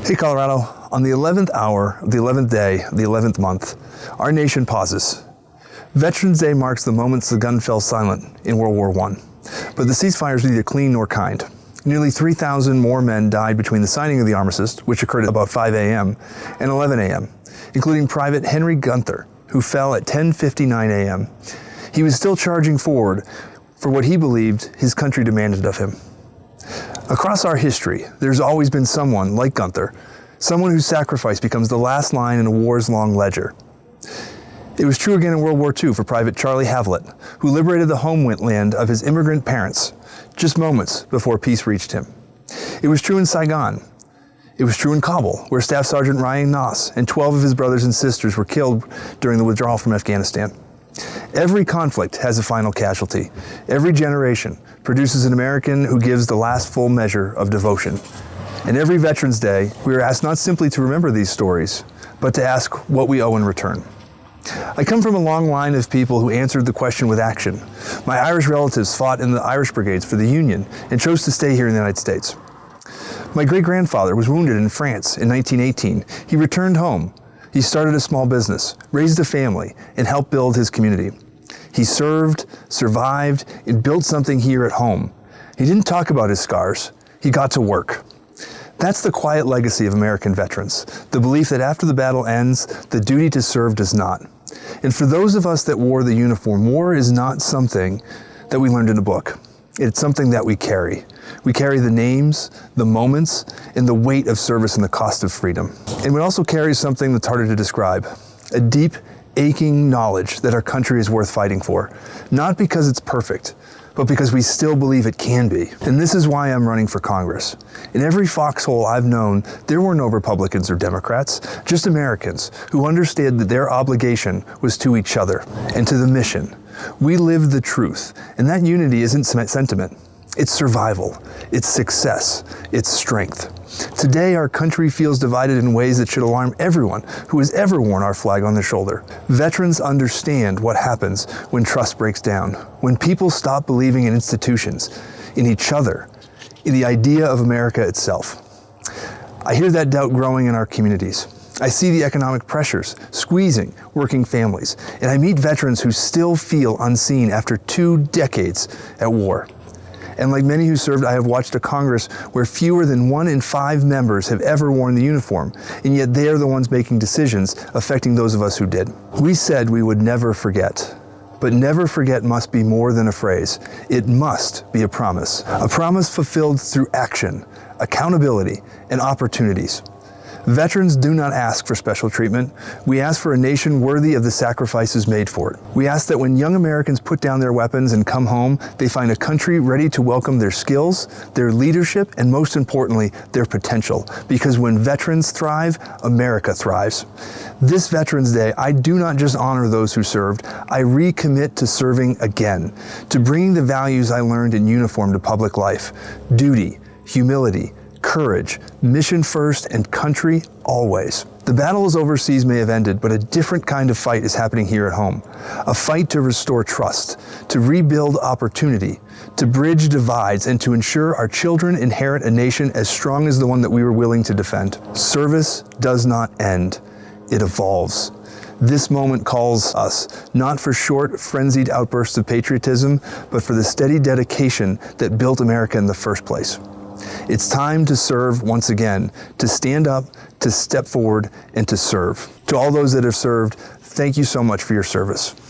Hey Colorado, on the 11th hour of the 11th day of the 11th month, our nation pauses. Veterans Day marks the moments the gun fell silent in World War I, but the ceasefire is neither clean nor kind. Nearly 3,000 more men died between the signing of the armistice, which occurred at about 5 a.m., and 11 a.m., including Private Henry Gunther, who fell at 10:59 a.m. He was still charging forward for what he believed his country demanded of him. Across our history, there's always been someone like Gunther, someone whose sacrifice becomes the last line in a war's long ledger. It was true again in World War II for Private Charlie Havlett, who liberated the homeland of his immigrant parents just moments before peace reached him. It was true in Saigon. It was true in Kabul, where Staff Sergeant Ryan Noss and 12 of his brothers and sisters were killed during the withdrawal from Afghanistan. Every conflict has a final casualty. Every generation produces an American who gives the last full measure of devotion. And every Veterans Day, we are asked not simply to remember these stories, but to ask what we owe in return. I come from a long line of people who answered the question with action. My Irish relatives fought in the Irish Brigades for the Union and chose to stay here in the United States. My great-grandfather was wounded in France in 1918. He returned home. He started a small business, raised a family, and helped build his community. He served, survived, and built something here at home. He didn't talk about his scars. He got to work. That's the quiet legacy of American veterans, the belief that after the battle ends, the duty to serve does not. And for those of us that wore the uniform, war is not something that we learned in a book. It's something that we carry. We carry the names, the moments, and the weight of service and the cost of freedom. And we also carry something that's harder to describe, a deep, aching knowledge that our country is worth fighting for, not because it's perfect, but because we still believe it can be. And this is why I'm running for Congress. In every foxhole I've known, there were no Republicans or Democrats, just Americans who understood that their obligation was to each other and to the mission. We live the truth, and that unity isn't sentiment. It's survival, it's success, it's strength. Today, our country feels divided in ways that should alarm everyone who has ever worn our flag on their shoulder. Veterans understand what happens when trust breaks down, when people stop believing in institutions, in each other, in the idea of America itself. I hear that doubt growing in our communities. I see the economic pressures squeezing working families, and I meet veterans who still feel unseen after 2 decades at war. And like many who served, I have watched a Congress where fewer than 1 in 5 members have ever worn the uniform, and yet they are the ones making decisions affecting those of us who did. We said we would never forget, but never forget must be more than a phrase. It must be a promise fulfilled through action, accountability, and opportunities. Veterans do not ask for special treatment. We ask for a nation worthy of the sacrifices made for it. We ask that when young Americans put down their weapons and come home, they find a country ready to welcome their skills, their leadership, and most importantly, their potential. Because when veterans thrive, America thrives. This Veterans Day, I do not just honor those who served, I recommit to serving again, to bringing the values I learned in uniform to public life: duty, humility, courage, mission first, and country always. The battles overseas may have ended, but a different kind of fight is happening here at home. A fight to restore trust, to rebuild opportunity, to bridge divides, and to ensure our children inherit a nation as strong as the one that we were willing to defend. Service does not end, it evolves. This moment calls us, not for short, frenzied outbursts of patriotism, but for the steady dedication that built America in the first place. It's time to serve once again, to stand up, to step forward, and to serve. To all those that have served, thank you so much for your service.